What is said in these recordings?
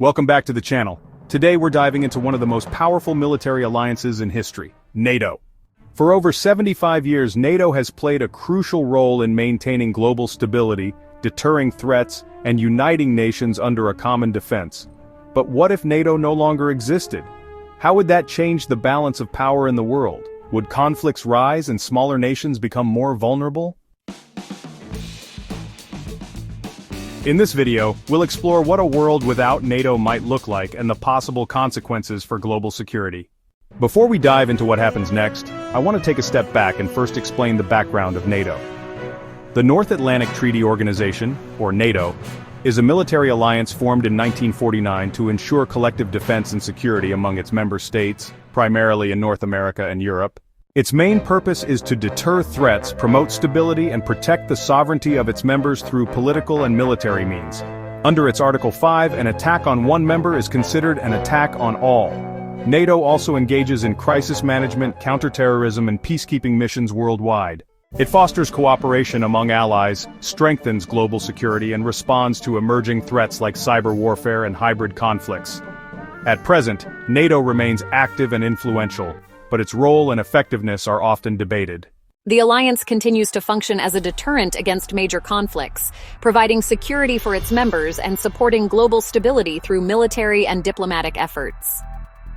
Welcome back to the channel. Today we're diving into one of the most powerful military alliances in history, NATO. For over 75 years, NATO has played a crucial role in maintaining global stability, deterring threats, and uniting nations under a common defense. But what if NATO no longer existed? How would that change the balance of power in the world? Would conflicts rise and smaller nations become more vulnerable? In this video, we'll explore what a world without NATO might look like and the possible consequences for global security. Before we dive into what happens next, I want to take a step back and first explain the background of NATO. The North Atlantic Treaty Organization, or NATO, is a military alliance formed in 1949 to ensure collective defense and security among its member states, primarily in North America and Europe. Its main purpose is to deter threats, promote stability, and protect the sovereignty of its members through political and military means. Under its Article 5, an attack on one member is considered an attack on all. NATO also engages in crisis management, counterterrorism, and peacekeeping missions worldwide. It fosters cooperation among allies, strengthens global security, and responds to emerging threats like cyber warfare and hybrid conflicts. At present, NATO remains active and influential, but its role and effectiveness are often debated. The alliance continues to function as a deterrent against major conflicts, providing security for its members and supporting global stability through military and diplomatic efforts.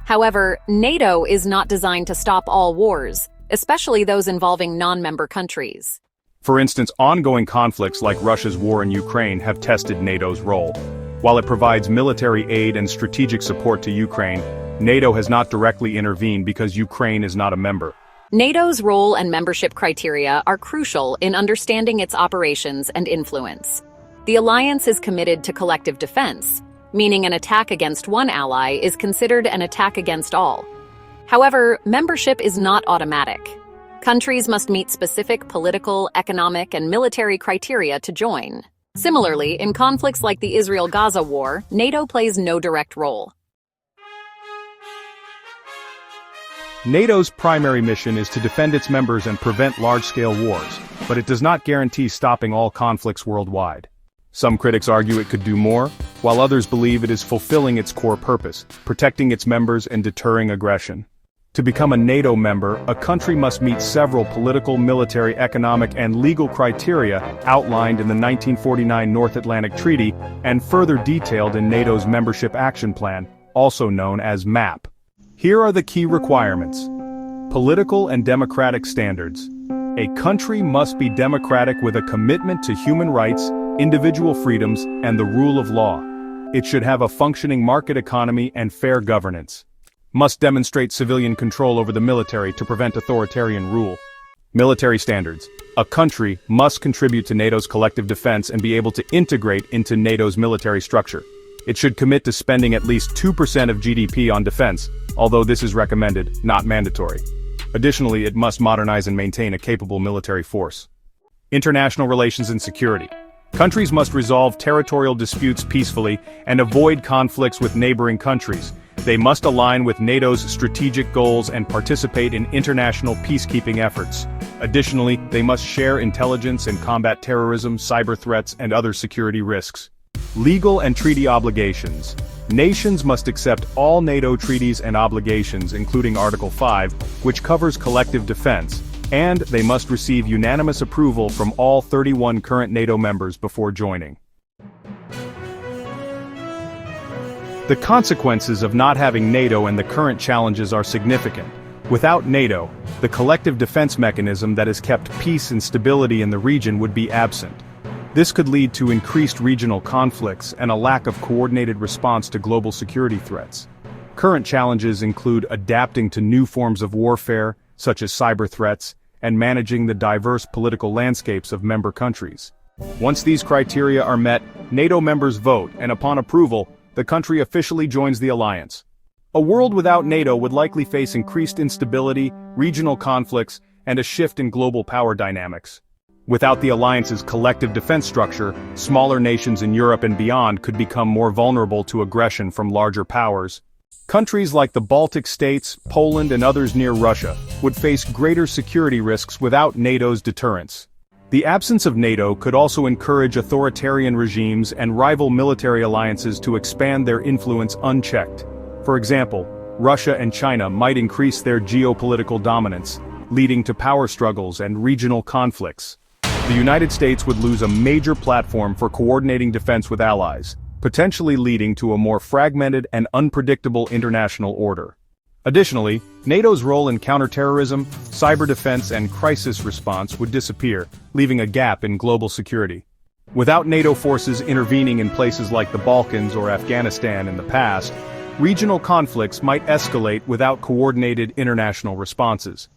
However, NATO is not designed to stop all wars, especially those involving non-member countries. For instance, ongoing conflicts like Russia's war in Ukraine have tested NATO's role. While it provides military aid and strategic support to Ukraine, NATO has not directly intervened because Ukraine is not a member. NATO's role and membership criteria are crucial in understanding its operations and influence. The alliance is committed to collective defense, meaning an attack against one ally is considered an attack against all. However, membership is not automatic. Countries must meet specific political, economic, and military criteria to join. Similarly, in conflicts like the Israel-Gaza war, NATO plays no direct role. NATO's primary mission is to defend its members and prevent large-scale wars, but it does not guarantee stopping all conflicts worldwide. Some critics argue it could do more, while others believe it is fulfilling its core purpose, protecting its members and deterring aggression. To become a NATO member, a country must meet several political, military, economic, and legal criteria outlined in the 1949 North Atlantic Treaty and further detailed in NATO's Membership Action Plan, also known as MAP. Here are the key requirements. Political and democratic standards. A country must be democratic with a commitment to human rights, individual freedoms, and the rule of law. It should have a functioning market economy and fair governance. Must demonstrate civilian control over the military to prevent authoritarian rule. Military standards. A country must contribute to NATO's collective defense and be able to integrate into NATO's military structure. It should commit to spending at least 2% of GDP on defense, although this is recommended, not mandatory. Additionally, it must modernize and maintain a capable military force. International relations and security. Countries must resolve territorial disputes peacefully and avoid conflicts with neighboring countries. They must align with NATO's strategic goals and participate in international peacekeeping efforts. Additionally, they must share intelligence and combat terrorism, cyber threats, and other security risks. Legal and treaty obligations. Nations must accept all NATO treaties and obligations, including Article 5, which covers collective defense, and they must receive unanimous approval from all 31 current NATO members before joining. The consequences of not having NATO and the current challenges are significant. Without NATO, the collective defense mechanism that has kept peace and stability in the region would be absent. This could lead to increased regional conflicts and a lack of coordinated response to global security threats. Current challenges include adapting to new forms of warfare, such as cyber threats, and managing the diverse political landscapes of member countries. Once these criteria are met, NATO members vote, and upon approval, the country officially joins the alliance. A world without NATO would likely face increased instability, regional conflicts, and a shift in global power dynamics. Without the alliance's collective defense structure, smaller nations in Europe and beyond could become more vulnerable to aggression from larger powers. Countries like the Baltic states, Poland, and others near Russia would face greater security risks without NATO's deterrence. The absence of NATO could also encourage authoritarian regimes and rival military alliances to expand their influence unchecked. For example, Russia and China might increase their geopolitical dominance, leading to power struggles and regional conflicts. The United States would lose a major platform for coordinating defense with allies, potentially leading to a more fragmented and unpredictable international order. Additionally, NATO's role in counterterrorism, cyber defense and crisis response would disappear, leaving a gap in global security. Without NATO forces intervening in places like the Balkans or Afghanistan in the past, regional conflicts might escalate without coordinated international responses.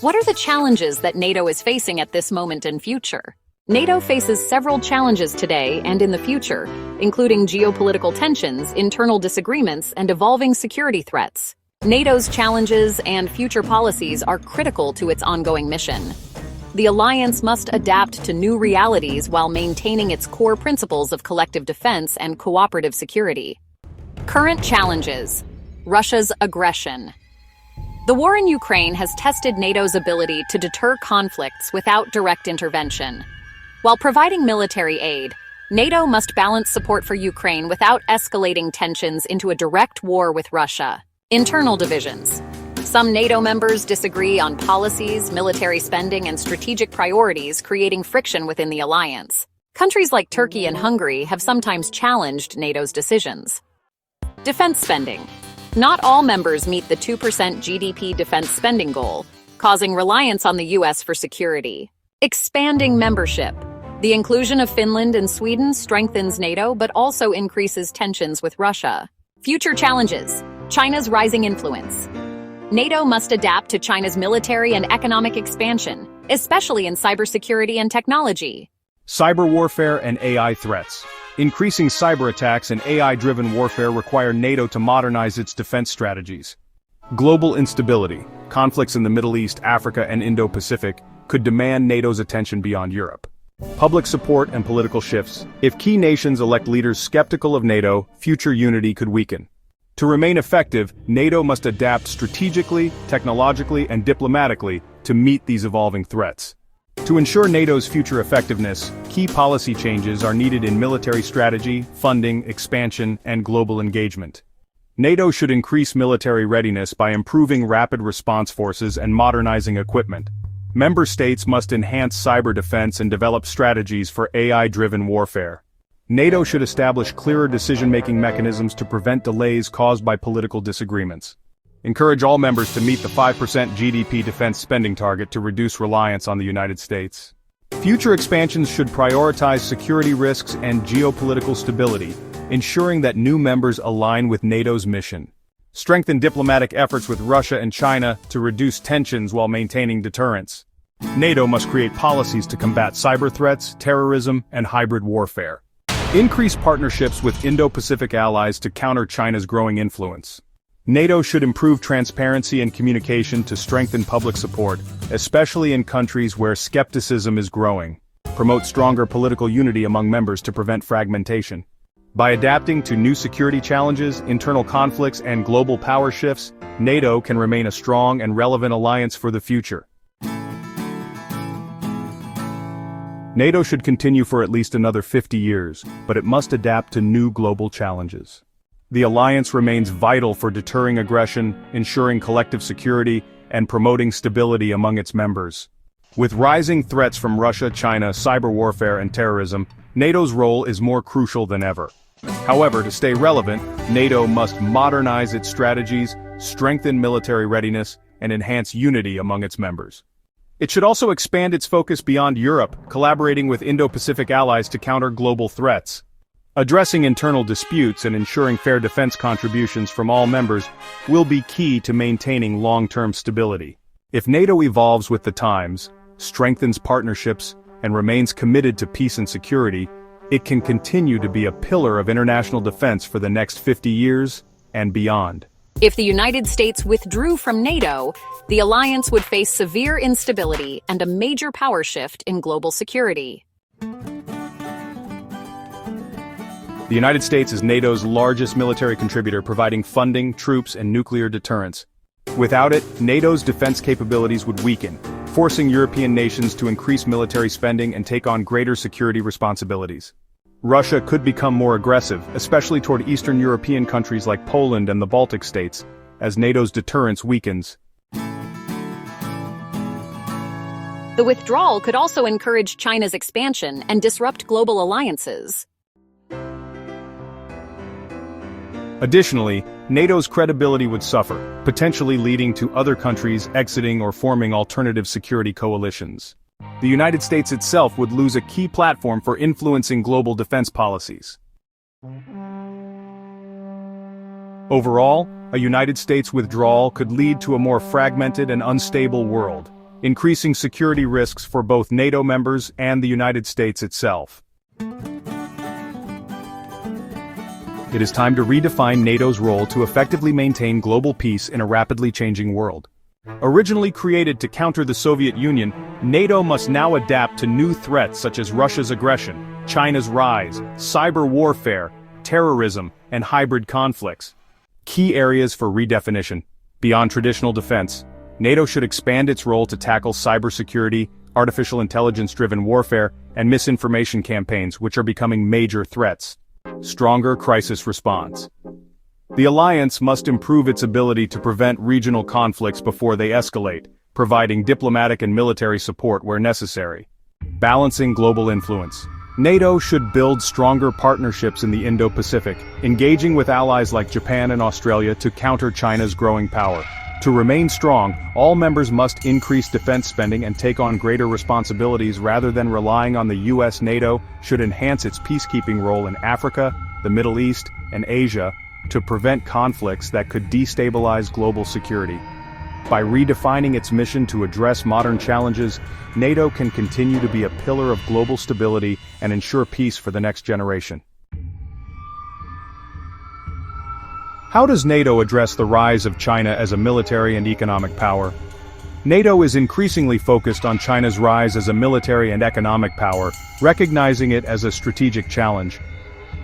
What are the challenges that NATO is facing at this moment and future? NATO faces several challenges today and in the future, including geopolitical tensions, internal disagreements, and evolving security threats. NATO's challenges and future policies are critical to its ongoing mission. The alliance must adapt to new realities while maintaining its core principles of collective defense and cooperative security. Current challenges: Russia's aggression. The war in Ukraine has tested NATO's ability to deter conflicts without direct intervention. While providing military aid, NATO must balance support for Ukraine without escalating tensions into a direct war with Russia. Internal divisions. Some NATO members disagree on policies, military spending, and strategic priorities, creating friction within the alliance. Countries like Turkey and Hungary have sometimes challenged NATO's decisions. Defense spending. Not all members meet the 2% GDP defense spending goal, causing reliance on the US for security. Expanding membership. The inclusion of Finland and Sweden strengthens NATO but also increases tensions with Russia. Future challenges: China's rising influence. NATO must adapt to China's military and economic expansion, especially in cybersecurity and technology. Cyber warfare and AI threats. Increasing cyber attacks and AI-driven warfare require NATO to modernize its defense strategies. Global instability. Conflicts in the Middle East, Africa, and Indo-Pacific could demand NATO's attention beyond Europe. Public support and political shifts. If key nations elect leaders skeptical of NATO, future unity could weaken. To remain effective, NATO must adapt strategically, technologically, and diplomatically to meet these evolving threats. To ensure NATO's future effectiveness, key policy changes are needed in military strategy, funding, expansion, and global engagement. NATO should increase military readiness by improving rapid response forces and modernizing equipment. Member states must enhance cyber defense and develop strategies for AI-driven warfare. NATO should establish clearer decision-making mechanisms to prevent delays caused by political disagreements. Encourage all members to meet the 5% GDP defense spending target to reduce reliance on the United States. Future expansions should prioritize security risks and geopolitical stability, ensuring that new members align with NATO's mission. Strengthen diplomatic efforts with Russia and China to reduce tensions while maintaining deterrence. NATO must create policies to combat cyber threats, terrorism, and hybrid warfare. Increase partnerships with Indo-Pacific allies to counter China's growing influence. NATO should improve transparency and communication to strengthen public support, especially in countries where skepticism is growing. Promote stronger political unity among members to prevent fragmentation. By adapting to new security challenges, internal conflicts, and global power shifts, NATO can remain a strong and relevant alliance for the future. NATO should continue for at least another 50 years, but it must adapt to new global challenges. The alliance remains vital for deterring aggression, ensuring collective security, and promoting stability among its members. With rising threats from Russia, China, cyber warfare, and terrorism, NATO's role is more crucial than ever. However, to stay relevant, NATO must modernize its strategies, strengthen military readiness, and enhance unity among its members. It should also expand its focus beyond Europe, collaborating with Indo-Pacific allies to counter global threats. Addressing internal disputes and ensuring fair defense contributions from all members will be key to maintaining long-term stability. If NATO evolves with the times, strengthens partnerships, and remains committed to peace and security, it can continue to be a pillar of international defense for the next 50 years and beyond. If the United States withdrew from NATO, the alliance would face severe instability and a major power shift in global security. The United States is NATO's largest military contributor, providing funding, troops, and nuclear deterrence. Without it, NATO's defense capabilities would weaken, forcing European nations to increase military spending and take on greater security responsibilities. Russia could become more aggressive, especially toward Eastern European countries like Poland and the Baltic states, as NATO's deterrence weakens. The withdrawal could also encourage China's expansion and disrupt global alliances. Additionally, NATO's credibility would suffer, potentially leading to other countries exiting or forming alternative security coalitions. The United States itself would lose a key platform for influencing global defense policies. Overall, a United States withdrawal could lead to a more fragmented and unstable world, increasing security risks for both NATO members and the United States itself. It is time to redefine NATO's role to effectively maintain global peace in a rapidly changing world. Originally created to counter the Soviet Union, NATO must now adapt to new threats such as Russia's aggression, China's rise, cyber warfare, terrorism, and hybrid conflicts. Key areas for redefinition. Beyond traditional defense, NATO should expand its role to tackle cybersecurity, artificial intelligence-driven warfare, and misinformation campaigns, which are becoming major threats. Stronger crisis response. The alliance must improve its ability to prevent regional conflicts before they escalate, providing diplomatic and military support where necessary. Balancing global influence. NATO should build stronger partnerships in the Indo-Pacific, engaging with allies like Japan and Australia to counter China's growing power. To remain strong, all members must increase defense spending and take on greater responsibilities rather than relying on the US. NATO should enhance its peacekeeping role in Africa, the Middle East, and Asia, to prevent conflicts that could destabilize global security. By redefining its mission to address modern challenges, NATO can continue to be a pillar of global stability and ensure peace for the next generation. How does NATO address the rise of China as a military and economic power? NATO is increasingly focused on China's rise as a military and economic power, recognizing it as a strategic challenge.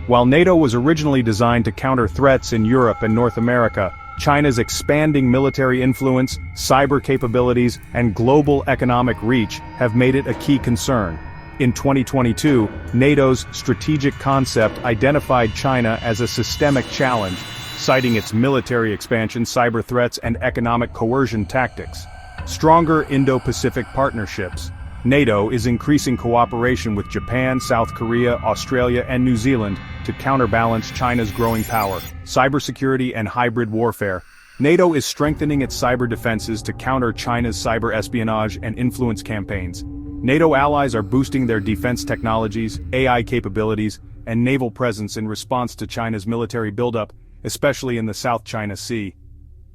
While NATO was originally designed to counter threats in Europe and North America, China's expanding military influence, cyber capabilities, and global economic reach have made it a key concern. In 2022, NATO's strategic concept identified China as a systemic challenge, citing its military expansion, cyber threats, and economic coercion tactics. Stronger Indo-Pacific partnerships. NATO is increasing cooperation with Japan, South Korea, Australia, and New Zealand to counterbalance China's growing power, cybersecurity, and hybrid warfare. NATO is strengthening its cyber defenses to counter China's cyber espionage and influence campaigns. NATO allies are boosting their defense technologies, AI capabilities, and naval presence in response to China's military buildup, especially in the South China Sea.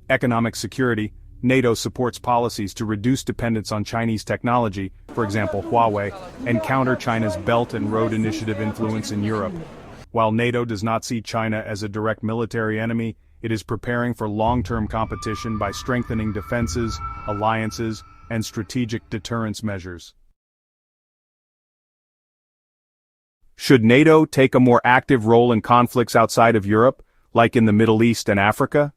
Economic security. NATO supports policies to reduce dependence on Chinese technology, for example Huawei, and counter China's Belt and Road Initiative influence in Europe. While NATO does not see China as a direct military enemy, it is preparing for long-term competition by strengthening defenses, alliances, and strategic deterrence measures. Should NATO take a more active role in conflicts outside of Europe, like in the Middle East and Africa?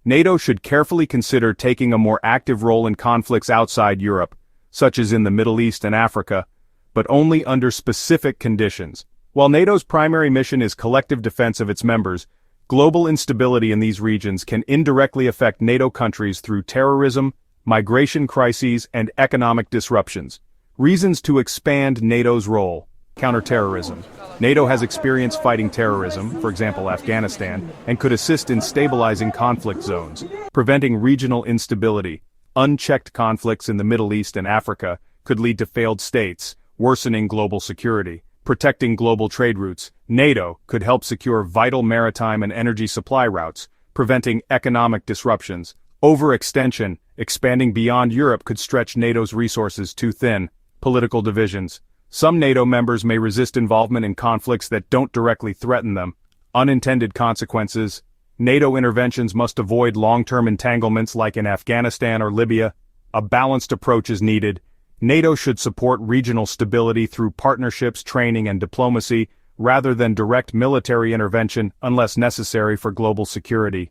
NATO should carefully consider taking a more active role in conflicts outside Europe, such as in the Middle East and Africa, but only under specific conditions. While NATO's primary mission is collective defense of its members, global instability in these regions can indirectly affect NATO countries through terrorism, migration crises, and economic disruptions. Reasons to expand NATO's role. Counterterrorism. NATO has experience fighting terrorism, for example Afghanistan, and could assist in stabilizing conflict zones, preventing regional instability. Unchecked conflicts in the Middle East and Africa could lead to failed states, worsening global security. Protecting global trade routes. NATO could help secure vital maritime and energy supply routes, preventing economic disruptions. Overextension. Expanding beyond Europe could stretch NATO's resources too thin. Political divisions. Some NATO members may resist involvement in conflicts that don't directly threaten them. Unintended consequences. NATO interventions must avoid long-term entanglements like in Afghanistan or Libya. A balanced approach is needed. NATO should support regional stability through partnerships, training, and diplomacy, rather than direct military intervention unless necessary for global security.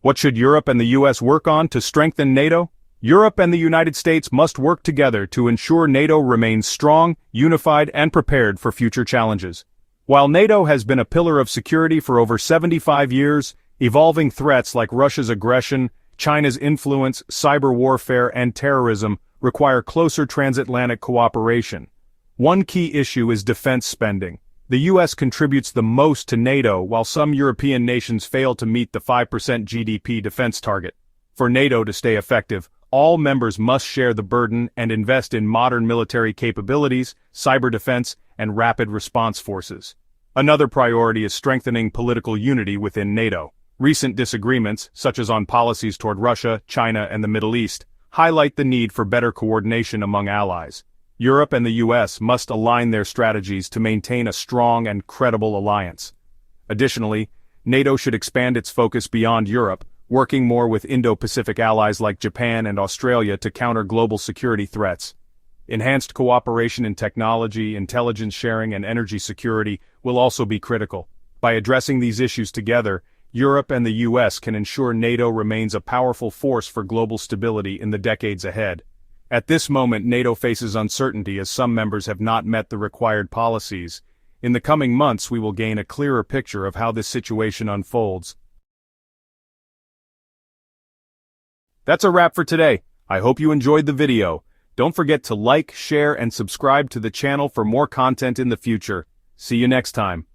What should Europe and the US work on to strengthen NATO? Europe and the United States must work together to ensure NATO remains strong, unified, and prepared for future challenges. While NATO has been a pillar of security for over 75 years, evolving threats like Russia's aggression, China's influence, cyber warfare, and terrorism require closer transatlantic cooperation. One key issue is defense spending. The US contributes the most to NATO, while some European nations fail to meet the 5% GDP defense target. For NATO to stay effective, all members must share the burden and invest in modern military capabilities, cyber defense, and rapid response forces. Another priority is strengthening political unity within NATO. Recent disagreements, such as on policies toward Russia, China, and the Middle East, highlight the need for better coordination among allies. Europe and the US must align their strategies to maintain a strong and credible alliance. Additionally, NATO should expand its focus beyond Europe, working more with Indo-Pacific allies like Japan and Australia to counter global security threats. Enhanced cooperation in technology, intelligence sharing, and energy security will also be critical. By addressing these issues together, Europe and the US can ensure NATO remains a powerful force for global stability in the decades ahead. At this moment, NATO faces uncertainty as some members have not met the required policies. In the coming months, we will gain a clearer picture of how this situation unfolds. That's a wrap for today. I hope you enjoyed the video. Don't forget to like, share, and subscribe to the channel for more content in the future. See you next time.